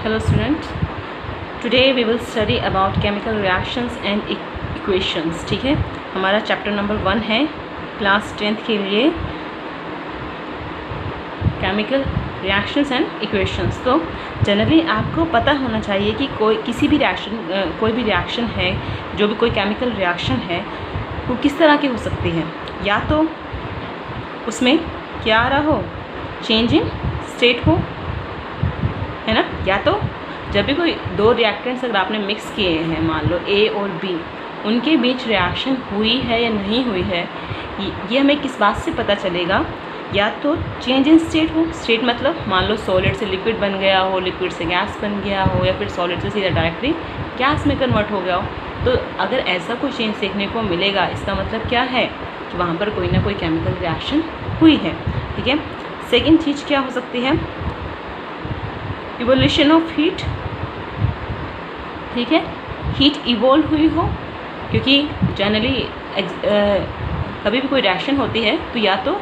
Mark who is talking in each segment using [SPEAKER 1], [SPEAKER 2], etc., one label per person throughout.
[SPEAKER 1] Hello student, today we will study about chemical reactions and equations. ठीक है, हमारा chapter number 1 है class 10th के लिए केमिकल रिएक्शंस एंड इक्वेशंस। तो जनरली आपको पता होना चाहिए कि कोई भी रिएक्शन है, जो भी कोई केमिकल रिएक्शन है वो किस तरह की हो सकती है। या तो उसमें क्या आ रहा हो, चेंज इन स्टेट हो, है ना। या तो जब भी कोई दो रिएक्टेंट्स अगर आपने मिक्स किए हैं, मान लो ए और बी, उनके बीच रिएक्शन हुई है या नहीं हुई है, ये हमें किस बात से पता चलेगा। या तो चेंज इन स्टेट हो, स्टेट मतलब मान लो सॉलिड से लिक्विड बन गया हो, लिक्विड से गैस बन गया हो, या फिर सॉलिड से सीधा डायरेक्टली गैस में कन्वर्ट हो गया हो। तो अगर ऐसा कोई चेंज देखने को मिलेगा, इसका मतलब क्या है कि वहाँ पर कोई ना कोई केमिकल रिएक्शन हुई है। ठीक है। सेकेंड चीज़ क्या हो सकती है, इवोल्यूशन ऑफ हीट। ठीक है, हीट इवोल्व हुई हो, क्योंकि जनरली कभी भी कोई रिएक्शन होती है तो या तो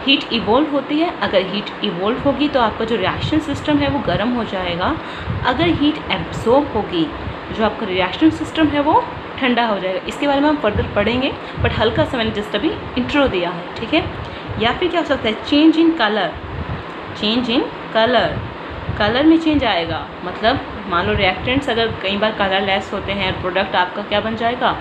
[SPEAKER 1] हीट इवोल्व होती है। अगर हीट इवोल्व होगी तो आपका जो रिएक्शन सिस्टम है वो गर्म हो जाएगा। अगर हीट एब्जॉर्ब होगी, जो आपका रिएक्शन सिस्टम है वो ठंडा हो जाएगा। इसके बारे में हम फर्दर पढ़ेंगे, बट हल्का सा मैंने जस्ट अभी इंट्रो दिया है। ठीक है। या फिर क्या हो सकता है, change in colour. Change in colour, colour में चेंज आएगा। मतलब मान लो रिएक्टेंट्स अगर कई बार कलरलेस होते हैं, प्रोडक्ट आपका क्या बन जाएगा,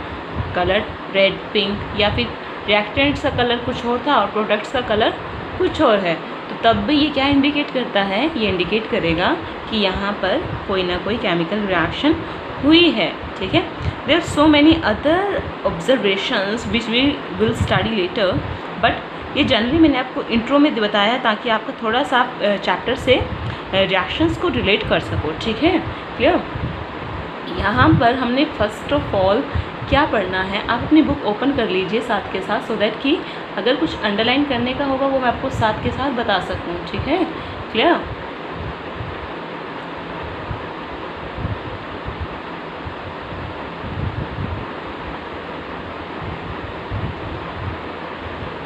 [SPEAKER 1] कलर रेड, पिंक, या फिर रिएक्टेंट्स का कलर कुछ और था और प्रोडक्ट्स का कलर कुछ और है। तो तब भी ये क्या इंडिकेट करता है, ये इंडिकेट करेगा कि यहाँ पर कोई ना कोई केमिकल रिएक्शन हुई है। ठीक है। There are so many other observations which we will study later, but ये जनरली मैंने आपको इंट्रो में बताया ताकि आपका थोड़ा सा चैप्टर से रिएक्शंस को रिलेट कर सको। ठीक है, क्लियर। यहाँ पर हमने फर्स्ट ऑफ ऑल क्या पढ़ना है, आप अपनी बुक ओपन कर लीजिए साथ के साथ, सो दैट कि अगर कुछ अंडरलाइन करने का होगा वो मैं आपको साथ के साथ बता सकूँ। ठीक है, क्लियर।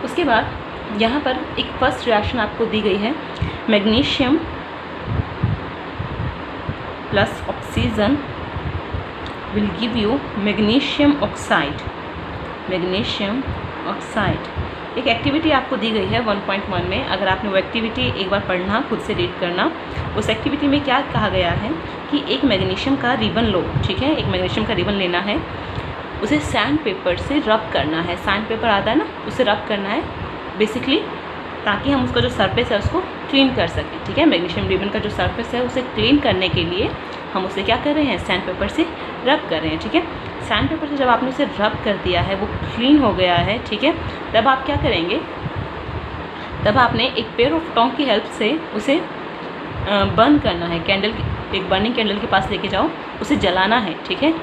[SPEAKER 1] उसके बाद यहाँ पर एक फर्स्ट रिएक्शन आपको दी गई है, magnesium plus oxygen will give you magnesium oxide. Magnesium oxide एक एक्टिविटी आपको दी गई है 1.1 में। अगर आपने वो एक्टिविटी एक बार पढ़ना, खुद से रीड करना। उस एक्टिविटी में क्या कहा गया है कि एक मैग्नीशियम का रिबन लो। ठीक है, एक मैग्नीशियम का रिबन लेना है, उसे सैंड पेपर से रब करना है। सैंड पेपर आता है ना, उसे रब करना है बेसिकली, ताकि हम उसका जो सरफेस है उसको क्लीन कर सकें। ठीक है, मैग्नीशियम रिबन का जो सरफेस है उसे क्लीन करने के लिए हम उसे क्या कर रहे हैं, सैंड पेपर से रब कर रहे हैं। ठीक है, सैंड पेपर से जब आपने उसे रब कर दिया है, वो क्लीन हो गया है। ठीक है, तब आप क्या करेंगे, तब आपने एक पेयर ऑफ टोंग की हेल्प से उसे बर्न करना है। कैंडल, एक बर्निंग कैंडल के पास लेके जाओ, उसे जलाना है। ठीक है,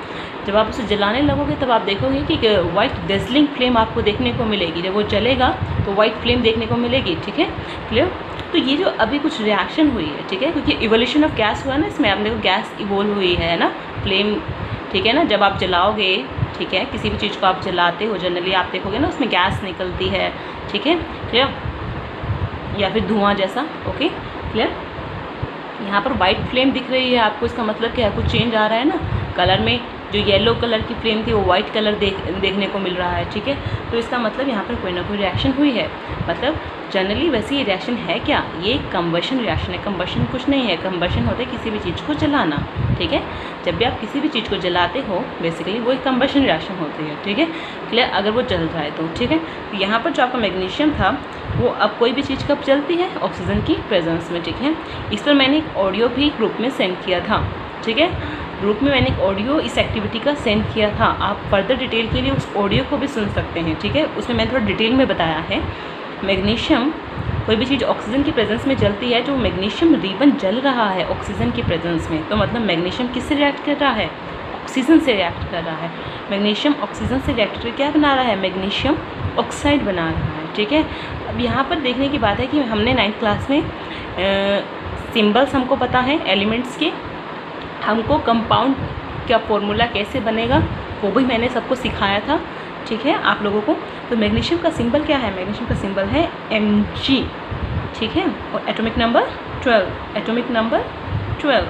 [SPEAKER 1] जब आप उसे जलाने लगोगे तब आप देखोगे कि वाइट डेजलिंग फ्लेम आपको देखने को मिलेगी। जब वो जलेगा तो वाइट फ्लेम देखने को मिलेगी। ठीक है, क्लियर। तो ये जो अभी कुछ रिएक्शन हुई है, ठीक है, क्योंकि इवोल्यूशन ऑफ गैस हुआ ना, इसमें आपने देखो गैस इवोल्व हुई है ना, फ्लेम। ठीक है ना, जब आप जलाओगे, ठीक है, किसी भी चीज़ को आप जलाते हो जनरली आप देखोगे ना उसमें गैस निकलती है। ठीक है, क्लियर, या फिर धुआं जैसा। Okay, clear. यहाँ पर वाइट फ्लेम दिख रही है आपको, इसका मतलब क्या है, कुछ चेंज आ रहा है ना कलर में। जो येलो कलर की फ्लेम थी वो वाइट कलर देखने को मिल रहा है। ठीक है, तो इसका मतलब यहाँ पर कोई ना कोई रिएक्शन हुई है। मतलब जनरली वैसे ये रिएक्शन है क्या, ये कंबशन रिएक्शन है। कंबशन कुछ नहीं है, कंबशन होता है किसी भी चीज़ को जलाना। ठीक है, जब भी आप किसी भी चीज़ को जलाते हो बेसिकली वो एक कंबशन रिएक्शन होती है। ठीक है, क्लियर, अगर वो जल रहा है तो। ठीक है, तो यहाँ पर जो आपका मैग्नीशियम था वो अब कोई भी चीज़ कब जलती है, ऑक्सीजन की प्रेजेंस में। ठीक है, इस पर मैंने एक ऑडियो भी ग्रुप में सेंड किया था। ठीक है, ग्रुप में मैंने एक ऑडियो इस एक्टिविटी का सेंड किया था। आप फर्दर डिटेल के लिए उस ऑडियो को भी सुन सकते हैं। ठीक है, उसमें मैंने थोड़ा डिटेल में बताया है। मैग्नीशियम, कोई भी चीज़ ऑक्सीजन की प्रेजेंस में जलती है, जो मैग्नीशियम रिबन जल रहा है ऑक्सीजन की प्रेजेंस में, तो मतलब मैग्नीशियम किससे रिएक्ट कर रहा है, ऑक्सीजन से रिएक्ट कर रहा है। मैग्नीशियम ऑक्सीजन से रिएक्ट करके क्या बना रहा है, मैग्नीशियम ऑक्साइड बना रहा है। ठीक है, अब यहाँ पर देखने की बात है कि हमने 9th क्लास में सिम्बल्स हमको पता है एलिमेंट्स के, हमको कंपाउंड का फॉर्मूला कैसे बनेगा वो भी मैंने सबको सिखाया था। ठीक है, आप लोगों को। तो मैग्नीशियम का सिंबल क्या है, मैग्नीशियम का सिंबल है Mg। ठीक है, और atomic number 12, atomic number 12।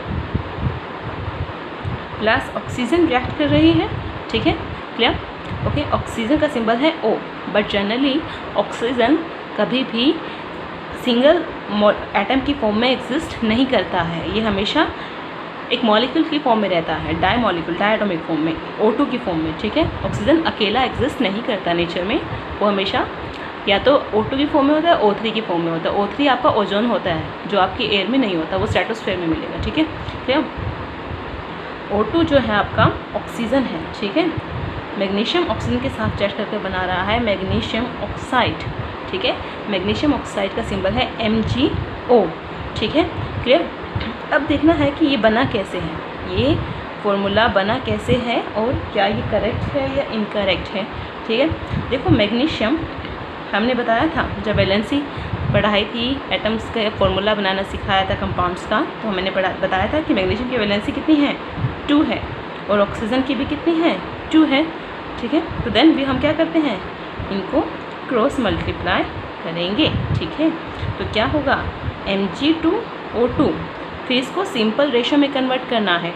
[SPEAKER 1] Plus oxygen react कर रही है, ठीक है, क्लियर, ओके। ऑक्सीजन का सिंबल है O, बट जनरली ऑक्सीजन कभी भी सिंगल एटम की फॉर्म में एग्जिस्ट नहीं करता है, ये हमेशा एक मॉलिक्यूल की फॉर्म में रहता है, डायटोमिक फॉर्म में, O2 की फॉर्म में, ठीक है। ऑक्सीजन अकेला एग्जिस्ट नहीं करता नेचर में, वो हमेशा या तो O2 की फॉर्म में होता है, O3 की फॉर्म में होता है। O3 आपका ओजोन होता है जो आपकी एयर में नहीं होता, वो स्ट्रेटोस्फीयर में मिलेगा, ठीक है, क्लियर। O2 जो है आपका ऑक्सीजन है, ठीक है। मैग्नीशियम ऑक्सीजन के साथ अटैच करके बना रहा है मैग्नीशियम ऑक्साइड, ठीक है। मैग्नीशियम ऑक्साइड का सिंबल है MgO, ठीक है, क्लियर। अब देखना है कि ये बना कैसे है, ये फॉर्मूला बना कैसे है और क्या ये करेक्ट है या इनकरेक्ट है, ठीक है। देखो मैग्नीशियम हमने बताया था जब वैलेंसी पढ़ाई थी, एटम्स का फॉर्मूला बनाना सिखाया था कंपाउंड्स का, तो मैंने बताया था कि मैग्नीशियम की वैलेंसी कितनी है, 2 है, और ऑक्सीजन की भी कितनी है, 2 है, ठीक है। तो देन भी हम क्या करते हैं, इनको क्रॉस मल्टीप्लाई करेंगे, ठीक है। तो क्या होगा Mg2O2, फिर इसको सिंपल रेशो में कन्वर्ट करना है,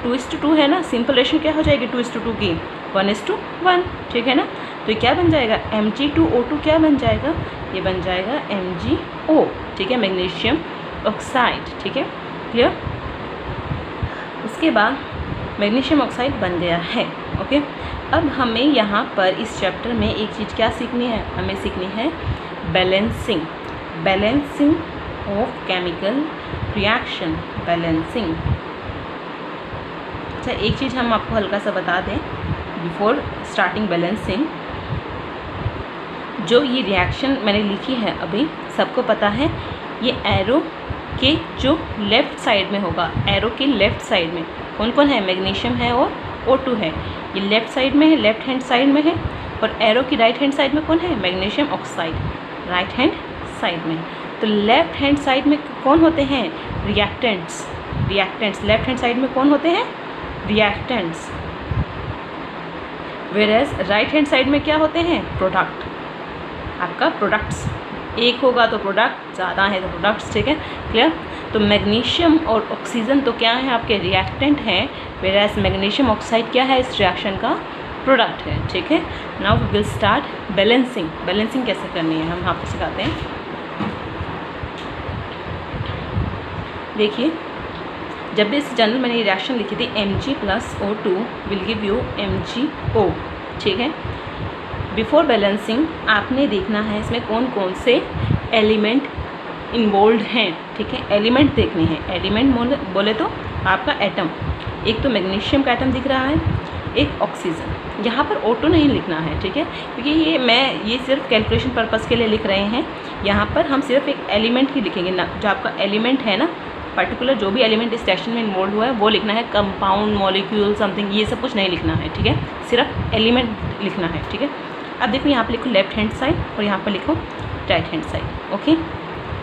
[SPEAKER 1] 2:2 है ना, सिंपल रेशो क्या हो जाएगी 2:2 की, 1:1, ठीक है ना। तो क्या बन जाएगा Mg2O2, क्या बन जाएगा, ये बन जाएगा MgO, ठीक है, मैग्नीशियम ऑक्साइड, ठीक है, क्लियर। उसके बाद मैग्नीशियम ऑक्साइड बन गया है, ओके। अब हमें यहाँ पर इस चैप्टर में एक चीज़ क्या सीखनी है, हमें सीखनी है balancing of chemical reaction, balancing. अच्छा, एक चीज़ हम आपको हल्का सा बता दें बिफोर स्टार्टिंग बैलेंसिंग, जो ये रिएक्शन मैंने लिखी है अभी, सबको पता है ये एरो के जो लेफ़्ट साइड में होगा, एरो के लेफ़्ट साइड में कौन कौन है, मैग्नीशियम है और O2 है, ये लेफ़्ट साइड में है, लेफ़्ट हैंड साइड में है, और एरो की राइट हैंड साइड में कौन है, magnesium oxide, right hand side में। तो लेफ़्ट हैंड साइड में कौन होते हैं, रिएक्टेंट्स, लेफ़्ट हैंड साइड में कौन होते हैं, reactants, whereas right hand side में क्या होते हैं, प्रोडक्ट, आपका प्रोडक्ट्स, एक होगा तो प्रोडक्ट, ज़्यादा है तो प्रोडक्ट्स, ठीक है, क्लियर। तो मैग्नीशियम और ऑक्सीजन तो क्या है, आपके रिएक्टेंट हैं, वेयरएज मैग्नीशियम ऑक्साइड क्या है, इस रिएक्शन का प्रोडक्ट है, ठीक है। Now we will start balancing कैसे करनी है हम आपको सिखाते हैं। देखिए, जब भी इस जनरल मैंने रिएक्शन लिखी थी Mg+O2 will give you MgO, ठीक है। बिफोर बैलेंसिंग आपने देखना है इसमें कौन कौन से एलिमेंट इन्वॉल्व हैं, ठीक है, एलिमेंट देखने हैं। एलिमेंट बोले तो आपका एटम, एक तो मैग्नीशियम का एटम दिख रहा है, एक ऑक्सीजन, यहाँ पर O2 नहीं लिखना है, ठीक है, क्योंकि ये सिर्फ कैलकुलेशन पर्पस के लिए लिख रहे हैं। यहाँ पर हम सिर्फ एक एलिमेंट ही लिखेंगे ना, जो आपका एलिमेंट है ना, पर्टिकुलर जो भी एलिमेंट इस रिएक्शन में इन्वॉल्व हुआ है वो लिखना है, कंपाउंड, मॉलिक्यूल, समथिंग, ये सब कुछ नहीं लिखना है, ठीक है, सिर्फ एलिमेंट लिखना है, ठीक है। अब देखो यहाँ पे लिखो लेफ्ट हैंड साइड और यहाँ पर लिखो राइट हैंड साइड, ओके।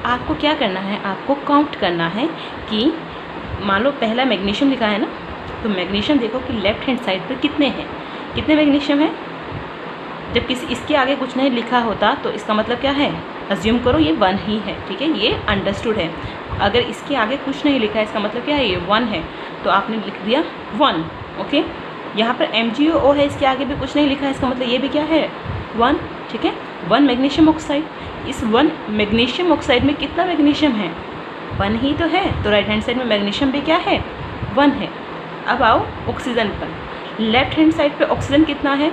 [SPEAKER 1] आपको क्या करना है, आपको काउंट करना है कि मान लो पहला मैग्नीशियम लिखा है ना, तो मैग्नीशियम देखो कि लेफ्ट हैंड साइड पर कितने हैं, कितने मैग्नीशियम है। जब किसी इसके आगे कुछ नहीं लिखा होता तो इसका मतलब क्या है, अज्यूम करो ये 1 ही है, ठीक है, ये अंडरस्टूड है। अगर इसके आगे कुछ नहीं लिखा है इसका मतलब क्या है, ये 1 है, तो आपने लिख दिया 1, ओके। यहाँ पर MgO है, इसके आगे भी कुछ नहीं लिखा है, इसका मतलब ये भी क्या है, 1, ठीक है। 1 मैग्नीशियम ऑक्साइड, इस 1 मैग्नीशियम ऑक्साइड में कितना मैग्नीशियम है, 1 ही तो है, तो राइट हैंड साइड में मैग्नीशियम भी क्या है, 1 है। अब आओ ऑक्सीजन पर, लेफ्ट हैंड साइड पे ऑक्सीजन कितना है,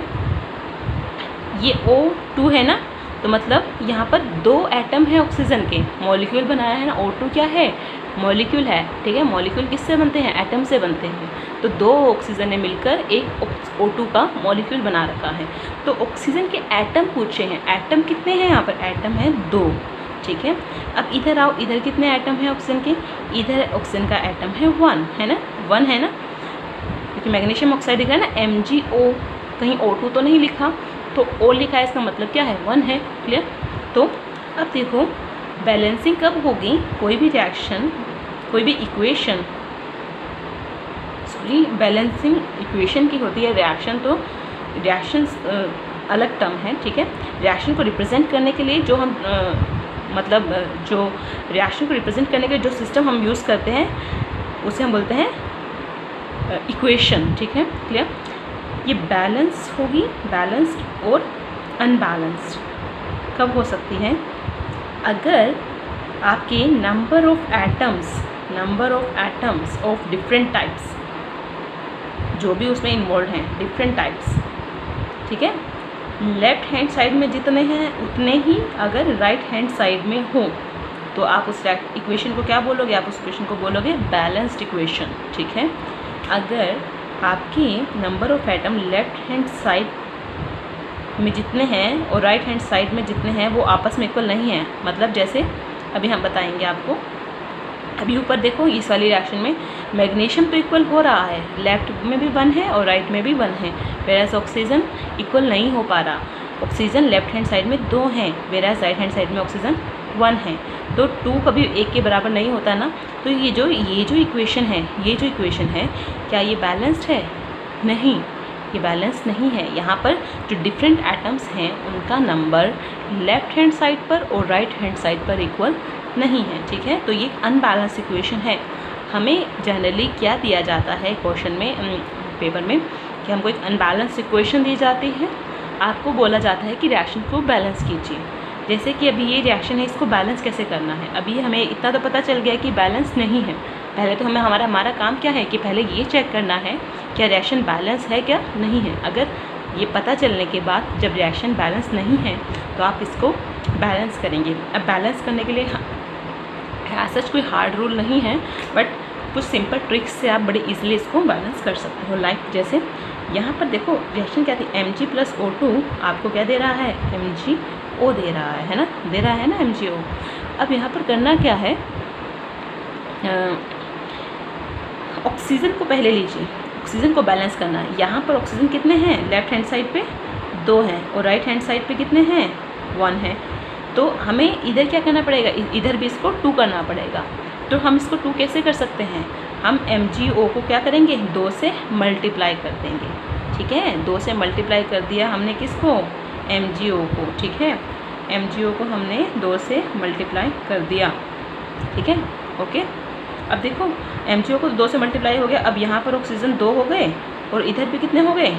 [SPEAKER 1] ये O2 है ना, तो मतलब यहाँ पर 2 एटम है ऑक्सीजन के, मॉलिक्यूल बनाया है ना, O2 क्या है, मॉलिक्यूल है, ठीक है। मॉलिक्यूल किससे बनते हैं, एटम से बनते हैं, तो 2 ऑक्सीजन ने मिलकर एक O2 का मॉलिक्यूल बना रखा है। तो ऑक्सीजन के एटम पूछे हैं, एटम कितने हैं, यहाँ पर एटम है 2, ठीक है। अब इधर आओ, इधर कितने एटम हैं ऑक्सीजन के, इधर ऑक्सीजन का एटम है 1, है ना, 1 है ना, क्योंकि मैग्नीशियम ऑक्साइड दिखा है ना MgO, कहीं O2 तो नहीं लिखा, तो O लिखा है, इसका मतलब क्या है, 1 है, क्लियर। तो अब देखो बैलेंसिंग कब होगी, कोई भी रिएक्शन, कोई भी इक्वेशन, सॉरी बैलेंसिंग इक्वेशन की होती है, रिएक्शन तो रिएक्शन अलग टर्म है, ठीक है। रिएक्शन को रिप्रेजेंट करने के लिए जो हम मतलब जो रिएक्शन को रिप्रेजेंट करने के लिए जो सिस्टम हम यूज़ करते हैं उसे हम बोलते हैं इक्वेशन, ठीक है, क्लियर। ये बैलेंस होगी, बैलेंस्ड और अनबैलेंस्ड कब हो सकती है? अगर आपके number of atoms of different types, जो भी उसमें इन्वॉल्व हैं, डिफरेंट टाइप्स, ठीक है, लेफ्ट हैंड साइड में जितने हैं उतने ही अगर राइट हैंड साइड में हो, तो आप उस इक्वेशन को क्या बोलोगे? आप उस इक्वेशन को बोलोगे बैलेंस्ड इक्वेशन, ठीक है। अगर आपके number of atom left hand side में जितने हैं और राइट हैंड साइड में जितने हैं वो आपस में इक्वल नहीं है, मतलब जैसे अभी हम बताएंगे आपको, अभी ऊपर देखो इस वाली रिएक्शन में मैग्नीशियम तो इक्वल हो रहा है, लेफ्ट में भी 1 है और राइट में भी 1 है, वेराज ऑक्सीजन इक्वल नहीं हो पा रहा। ऑक्सीजन लेफ्ट हैंड साइड में 2 हैं, वेराज राइट हैंड साइड में ऑक्सीजन 1 है, तो 2 कभी 1 के बराबर नहीं होता ना। तो ये जो इक्वेशन है क्या ये बैलेंस्ड है? नहीं, ये बैलेंस नहीं है। यहाँ पर जो डिफरेंट एटम्स हैं उनका नंबर लेफ्ट हैंड साइड पर और राइट हैंड साइड पर इक्वल नहीं है, ठीक है। तो ये अनबैलेंस इक्वेशन है। हमें जनरली क्या दिया जाता है क्वेश्चन में, पेपर में, कि हमको एक अनबैलेंस इक्वेशन दी जाती है, आपको बोला जाता है कि रिएक्शन को बैलेंस कीजिए। जैसे कि अभी ये रिएक्शन है, इसको बैलेंस कैसे करना है? अभी हमें इतना तो पता चल गया कि बैलेंस नहीं है। पहले तो हमारा काम क्या है कि पहले ये चेक करना है क्या रिएक्शन बैलेंस है क्या नहीं है। अगर ये पता चलने के बाद जब रिएक्शन बैलेंस नहीं है तो आप इसको बैलेंस करेंगे। अब बैलेंस करने के लिए सच कोई हार्ड रूल नहीं है, बट कुछ सिंपल ट्रिक्स से आप बड़े इजीली इसको बैलेंस कर सकते हो। लाइक जैसे यहाँ पर देखो रिएक्शन क्या थी, Mg+O2 आपको क्या दे रहा है? MgO दे रहा है ना, दे रहा है ना MgO। अब यहाँ पर करना क्या है, ऑक्सीजन को पहले लीजिए, ऑक्सीजन को बैलेंस करना है। यहाँ पर ऑक्सीजन कितने हैं? लेफ्ट हैंड साइड पे 2 हैं और राइट हैंड साइड पे कितने हैं? 1 है। तो हमें इधर क्या करना पड़ेगा? इधर भी इसको 2 करना पड़ेगा। तो हम इसको 2 कैसे कर सकते हैं? हम MgO को क्या करेंगे? 2 से मल्टीप्लाई कर देंगे, ठीक है। 2 से मल्टीप्लाई कर दिया हमने किसको? MgO को, ठीक है। MgO को हमने 2 से मल्टीप्लाई कर दिया, ठीक है, ओके। अब देखो MgO को 2 से मल्टीप्लाई हो गया। अब यहाँ पर ऑक्सीजन 2 हो गए और इधर भी कितने हो गए?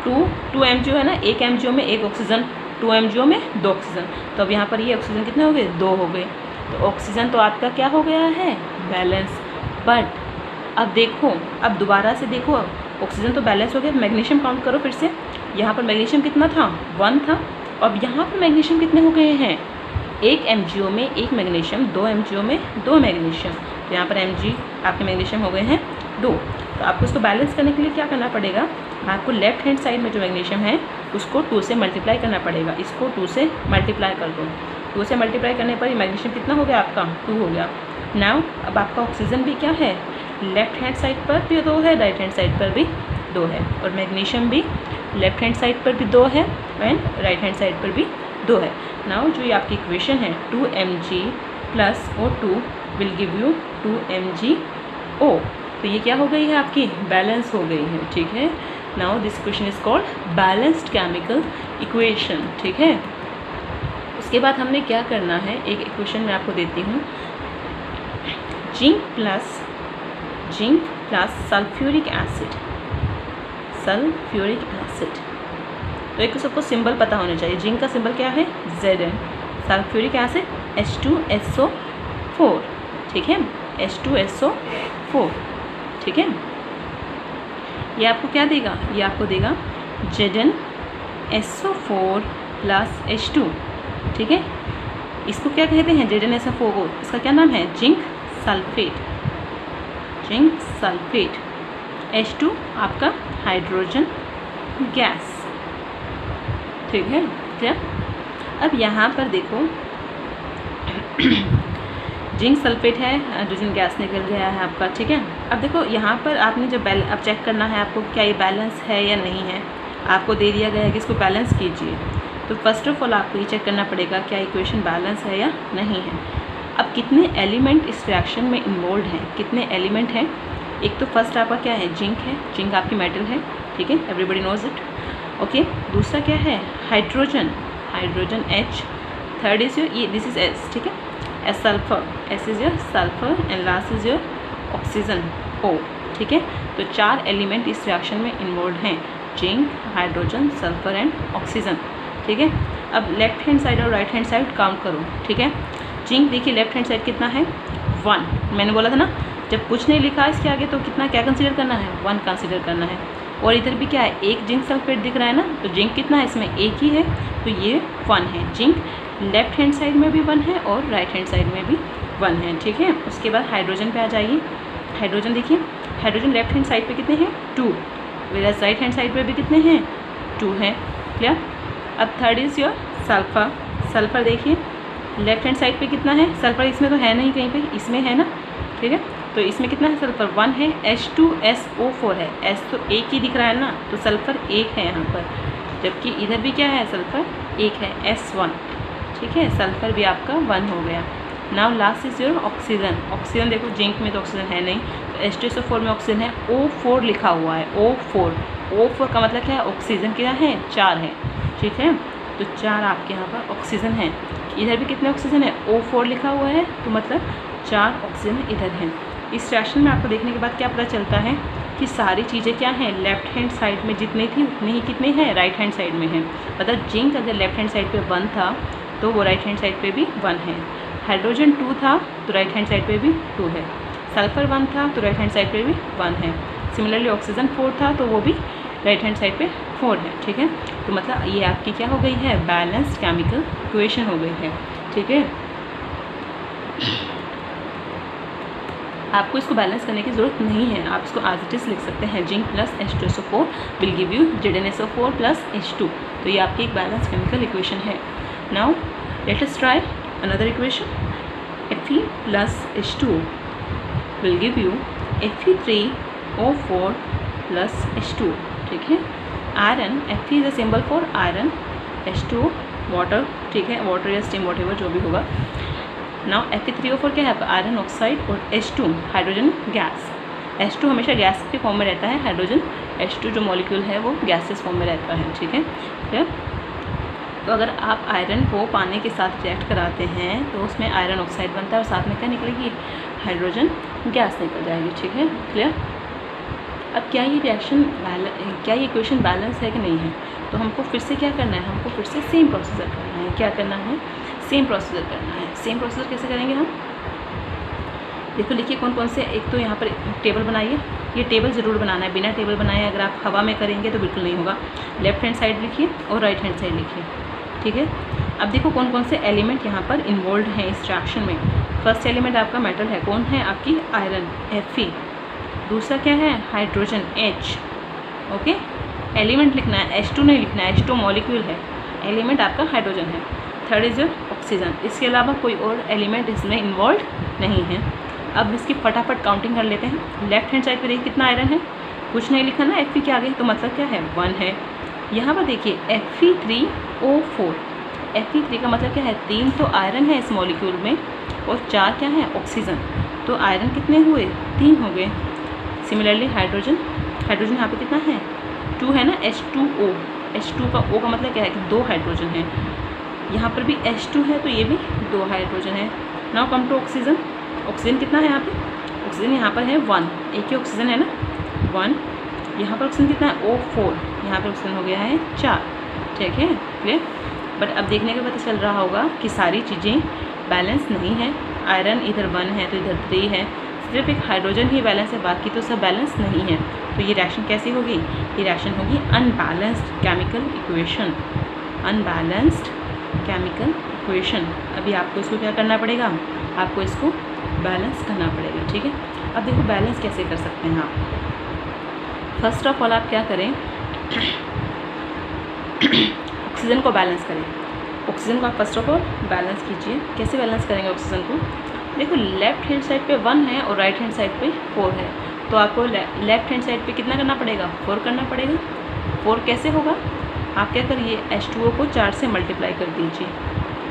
[SPEAKER 1] 2 MgO है ना, 1 MgO में 1 ऑक्सीजन, 2 MgO में 2 ऑक्सीजन। तो अब यहाँ पर ये ऑक्सीजन कितने हो गए? 2 हो गए। तो ऑक्सीजन तो आपका क्या हो गया है? बैलेंस। बट अब देखो, अब दोबारा से देखो, ऑक्सीजन तो बैलेंस हो गया। मैग्नीशियम काउंट करो फिर से। यहाँ पर मैग्नीशियम कितना था? 1 था। अब यहाँ पर मैग्नीशियम कितने हो गए हैं? 1 MgO में 1 मैग्नीशियम, 2 MgO में 2 मैग्नीशियम। तो यहाँ पर Mg आपके मैग्नीशियम हो गए हैं 2। तो आपको इसको बैलेंस करने के लिए क्या करना पड़ेगा? आपको लेफ्ट हैंड साइड में जो मैग्नीशियम है उसको 2 से मल्टीप्लाई करना पड़ेगा। इसको 2 से मल्टीप्लाई कर दो। 2 से मल्टीप्लाई करने पर मैग्नीशियम कितना हो गया आपका? 2 हो गया। नाउ अब आपका ऑक्सीजन भी क्या है? लेफ्ट हैंड साइड पर भी 2 है, राइट हैंड साइड पर भी 2 है, और मैग्नीशियम भी लेफ्ट हैंड साइड पर भी 2 है एंड राइट हैंड साइड पर भी 2 है। नाउ जो ये आपकी इक्वेशन है 2Mg+O2 will give you 2MgO। तो ये क्या हो गई है आपकी? बैलेंस हो गई है, ठीक है। Now this equation is called balanced chemical equation, ठीक है। उसके बाद हमने क्या करना है, एक इक्वेशन मैं आपको देती हूँ, जिंक प्लस सल्फ्यूरिक एसिड, तो एक सबको सिंबल पता होना चाहिए। जिंक का सिंबल क्या है? Zn। सल्फ्यूरिक एसिड H2SO4, ठीक है, H2SO4, ठीक है। ये आपको क्या देगा? ये आपको देगा ZnSO4 + H2, ठीक है। इसको क्या कहते हैं? ZnSO4 को, इसका क्या नाम है? Zinc sulphate. H2 आपका हाइड्रोजन गैस, ठीक है, क्लियर। अब यहाँ पर देखो जिंक सल्फेट है, हाइड्रोजन गैस निकल गया है आपका, ठीक है। अब देखो यहाँ पर आपने जब अब चेक करना है आपको क्या ये बैलेंस है या नहीं है। आपको दे दिया गया है कि इसको बैलेंस कीजिए, तो फर्स्ट ऑफ ऑल आपको ये चेक करना पड़ेगा क्या इक्वेशन बैलेंस है या नहीं है। अब कितने एलिमेंट इस रिएक्शन में इन्वॉल्व हैं, कितने एलिमेंट हैं? एक तो फर्स्ट आपका क्या है? जिंक है, जिंक आपकी मेटल है, ठीक है, एवरीबडी नोज इट, ओके। दूसरा क्या है? Hydrogen H, third is your this is S, ठीक है, S sulphur, S is your sulphur and last is your oxygen O, ठीक है। तो 4 एलिमेंट इस रिएक्शन में इन्वॉल्व हैं, zinc, hydrogen, sulphur and oxygen, ठीक है। अब लेफ्ट हैंड साइड और राइट हैंड साइड काउंट करो, ठीक है। जिंक देखिए लेफ्ट हैंड साइड कितना है 1, मैंने बोला था ना जब कुछ नहीं लिखा इसके आगे तो कितना क्या कंसीडर करना है 1 कंसीडर करना है। और इधर भी क्या है एक जिंक सल्फेट दिख रहा है ना, तो जिंक कितना है इसमें एक ही है, तो ये 1 है। जिंक लेफ्ट हैंड साइड में भी 1 है और राइट हैंड साइड में भी 1 है, ठीक है। उसके बाद हाइड्रोजन पे आ जाइए। हाइड्रोजन देखिए हाइड्रोजन लेफ्ट हैंड साइड पे कितने हैं 2, वेराज राइट हैंड साइड पे भी कितने हैं 2 हैं, क्लियर। अब third is your sulphur. Sulphur देखिए लेफ्ट हैंड साइड पे कितना है, सल्फर इसमें तो है नहीं कहीं पे, इसमें है ना, ठीक है। तो इसमें कितना है सल्फर 1 है, H2SO4 है, S तो एक ही दिख रहा है ना, तो सल्फर 1 है यहाँ पर, जबकि इधर भी क्या है सल्फर 1 है S1, ठीक है। सल्फर भी आपका 1 हो गया। Now last is your oxygen. Oxygen देखो जिंक में तो ऑक्सीजन है नहीं, तो H2SO4 में ऑक्सीजन है, O4 लिखा हुआ है, O4 का मतलब क्या है ऑक्सीजन क्या है 4 है, ठीक है। तो 4 आपके यहाँ पर ऑक्सीजन है। इधर भी कितने ऑक्सीजन है O4 लिखा हुआ है, तो मतलब 4 ऑक्सीजन इधर हैं। इस रिएक्शन में आपको देखने के बाद क्या पता चलता है कि सारी चीज़ें क्या हैं लेफ्ट हैंड साइड में जितनी थी उतनी ही कितनी है राइट हैंड साइड में है। मतलब जिंक अगर लेफ्ट हैंड साइड पे 1 था तो वो राइट हैंड साइड पे भी 1 है। हाइड्रोजन 2 था तो राइट हैंड साइड पे भी 2 है। सल्फर 1 था तो राइट हैंड साइड पे भी 1 है। सिमिलरली ऑक्सीजन 4 था तो वो भी राइट हैंड साइड पे 4 है, ठीक है। तो मतलब ये आपकी क्या हो गई है बैलेंस्ड केमिकल इक्वेशन हो गई है, ठीक है। आपको इसको बैलेंस करने की ज़रूरत नहीं है, आप इसको एज इट इज़ लिख सकते हैं। Zinc plus H2SO4 will give you ZnSO4 plus H2। तो ये आपकी एक बैलेंस केमिकल इक्वेशन है। Now let us try another equation. Fe plus H2 will give you Fe3O4 plus H2, ठीक है। Iron Fe is a symbol for iron, H2 water, ठीक है, water या स्टीम वॉट एवर जो भी होगा। Now Fe3O4 क्या है आयरन ऑक्साइड और H2 हाइड्रोजन गैस। H2 हमेशा गैस के फॉर्म में रहता है, हाइड्रोजन H2 जो मॉलिक्यूल है वो गैसेस फॉर्म में रहता है, ठीक है। फिर तो अगर आप आयरन को पानी के साथ रिएक्ट कराते हैं तो उसमें आयरन ऑक्साइड बनता है और साथ में क्या निकलेगी हाइड्रोजन गैस निकल जाएगी, ठीक है, क्लियर। अब क्या ये रिएक्शन क्या ये इक्वेशन बैलेंस है कि नहीं है, तो हमको फिर से क्या करना है, हमको फिर से सेम प्रोसीजर करना है। क्या करना है सेम प्रोसीजर करना है। सेम प्रोसीजर कैसे करेंगे हम, देखो लिखिए कौन कौन से, एक तो यहाँ पर टेबल बनाइए, ये टेबल ज़रूर बनाना है, बिना टेबल बनाए अगर आप हवा में करेंगे तो बिल्कुल नहीं होगा। लेफ्ट हैंड साइड लिखिए और राइट हैंड साइड लिखिए, ठीक है। अब देखो कौन कौन से एलिमेंट यहाँ पर इन्वॉल्व हैं इस रिएक्शन में। फर्स्ट एलिमेंट आपका मेटल है, कौन है आपकी आयरन Fe। दूसरा क्या है हाइड्रोजन H, ओके। एलिमेंट लिखना है H2 नहीं लिखना है, H2 मॉलिक्यूल है, एलिमेंट आपका हाइड्रोजन है। थर्ड इज ऑक्सीजन, इसके अलावा कोई और एलिमेंट इसमें इन्वॉल्व नहीं है। अब इसकी फटाफट काउंटिंग कर लेते हैं। लेफ्ट हैंड साइड पे देखिए कितना आयरन है, कुछ नहीं लिखा ना Fe के आगे, तो मतलब क्या है 1 है। यहाँ पर देखिए Fe3O4, Fe3 का मतलब क्या है 3 तो आयरन है इस मॉलिक्यूल में और 4 क्या है ऑक्सीजन, तो आयरन कितने हुए 3 हो गए। सिमिलरली हाइड्रोजन, हाइड्रोजन यहाँ पे कितना है 2 है ना, H2O, H2 का O का मतलब क्या है कि 2 हाइड्रोजन है। यहाँ पर भी H2 है तो ये भी 2 हाइड्रोजन है। Now come to oxygen. Oxygen कितना है यहाँ पे, ऑक्सीजन यहाँ पर है 1, एक ही ऑक्सीजन है ना 1। यहाँ पर ऑक्सीजन कितना है O4, यहाँ पर ऑक्सीजन हो गया है 4, ठीक है, क्लियर। बट अब देखने के पता चल रहा होगा कि सारी चीज़ें बैलेंस नहीं है। आयरन इधर 1 है तो इधर 3 है, सिर्फ एक हाइड्रोजन ही बैलेंस है, बाकी तो सब बैलेंस नहीं है। तो ये रिएक्शन कैसी होगी, ये रिएक्शन होगी unbalanced chemical equation, unbalanced chemical equation. अभी आपको इसको क्या करना पड़ेगा, आपको इसको बैलेंस करना पड़ेगा, ठीक है। अब देखो बैलेंस कैसे कर सकते हैं आप। फर्स्ट ऑफ ऑल आप क्या करें ऑक्सीजन को बैलेंस करें। ऑक्सीजन को आप फर्स्ट ऑफ ऑल बैलेंस कीजिए। कैसे बैलेंस करेंगे ऑक्सीजन को, देखो लेफ्ट हैंड साइड पे 1 है और राइट हैंड साइड पे 4 है, तो आपको लेफ्ट हैंड साइड पे कितना करना पड़ेगा 4 करना पड़ेगा। 4 कैसे होगा, आप क्या करिए H2O को 4 से मल्टीप्लाई कर दीजिए,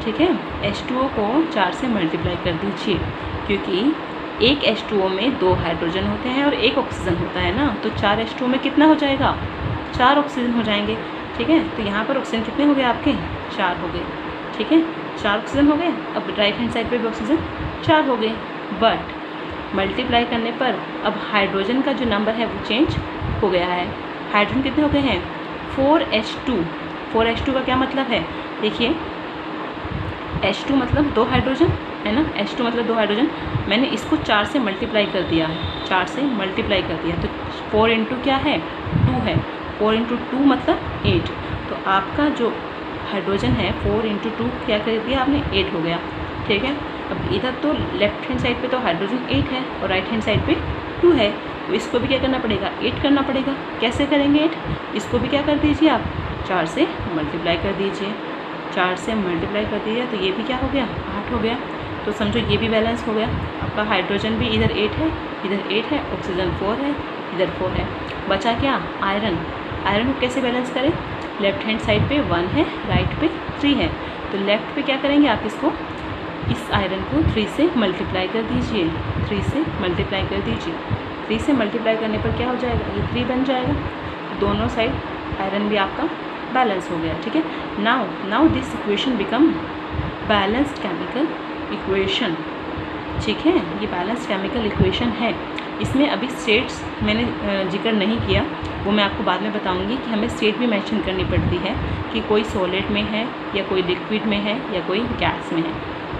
[SPEAKER 1] ठीक है। H2O को 4 से मल्टीप्लाई कर दीजिए, क्योंकि एक H2O में 2 हाइड्रोजन होते हैं और 1 ऑक्सीजन होता है ना, तो 4 H2O में कितना हो जाएगा 4 ऑक्सीजन हो जाएंगे, ठीक है। तो यहाँ पर ऑक्सीजन कितने हो गए आपके 4 हो गए, ठीक है, 4 ऑक्सीजन हो गए। अब राइट हैंड साइड पे भी ऑक्सीजन 4 हो गए। बट मल्टीप्लाई करने पर अब हाइड्रोजन का जो नंबर है वो चेंज हो गया है। हाइड्रोजन कितने हो गए हैं? 4H2। 4H2 का क्या मतलब है? देखिए H2 मतलब 2 हाइड्रोजन है ना, H2 मतलब 2 हाइड्रोजन। मैंने इसको 4 से मल्टीप्लाई कर दिया है, 4 से मल्टीप्लाई कर दिया, तो 4 इंटू क्या है? 2 है। 4 इंटू 2 मतलब 8। तो आपका जो हाइड्रोजन है 4 इंटू 2 क्या कर दिया आपने? 8 हो गया। ठीक है, अब इधर तो लेफ्ट हैंड साइड पे तो हाइड्रोजन 8 है और राइट हैंड साइड पे 2 है, तो इसको भी क्या करना पड़ेगा? 8 करना पड़ेगा। कैसे करेंगे 8? इसको भी क्या कर दीजिए आप? 4 से मल्टीप्लाई कर दीजिए। 4 से मल्टीप्लाई कर दीजिए तो ये भी क्या हो गया? 8 हो गया। तो समझो ये भी बैलेंस हो गया। आपका हाइड्रोजन भी इधर 8 है, इधर 8 है, ऑक्सीजन 4 है, इधर 4 है। बचा क्या? आयरन। आयरन को कैसे बैलेंस करें? लेफ्ट हैंड साइड पे 1 है, राइट पे 3 है, तो लेफ्ट पे क्या करेंगे आप? इसको, इस आयरन को 3 से मल्टीप्लाई कर दीजिए। 3 से मल्टीप्लाई कर दीजिए। 3 से मल्टीप्लाई करने पर क्या हो जाएगा? ये 3 बन जाएगा। दोनों साइड आयरन भी आपका बैलेंस हो गया। ठीक है, now this equation become balanced chemical equation. ठीक है, ये बैलेंस केमिकल इक्वेशन है। इसमें अभी स्टेट्स मैंने जिक्र नहीं किया, वो मैं आपको बाद में बताऊंगी कि हमें स्टेट भी मेंशन करनी पड़ती है कि कोई सॉलिड में है या कोई लिक्विड में है या कोई गैस में है।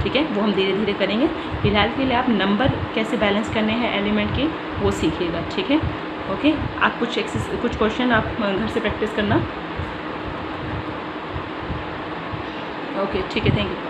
[SPEAKER 1] ठीक है, वो हम धीरे धीरे करेंगे। फिलहाल के लिए आप नंबर कैसे बैलेंस करने हैं एलिमेंट के वो सीखिएगा। ठीक है, ओके। आप कुछ क्वेश्चन आप घर से प्रैक्टिस करना। ओके, ठीक है, थैंक यू।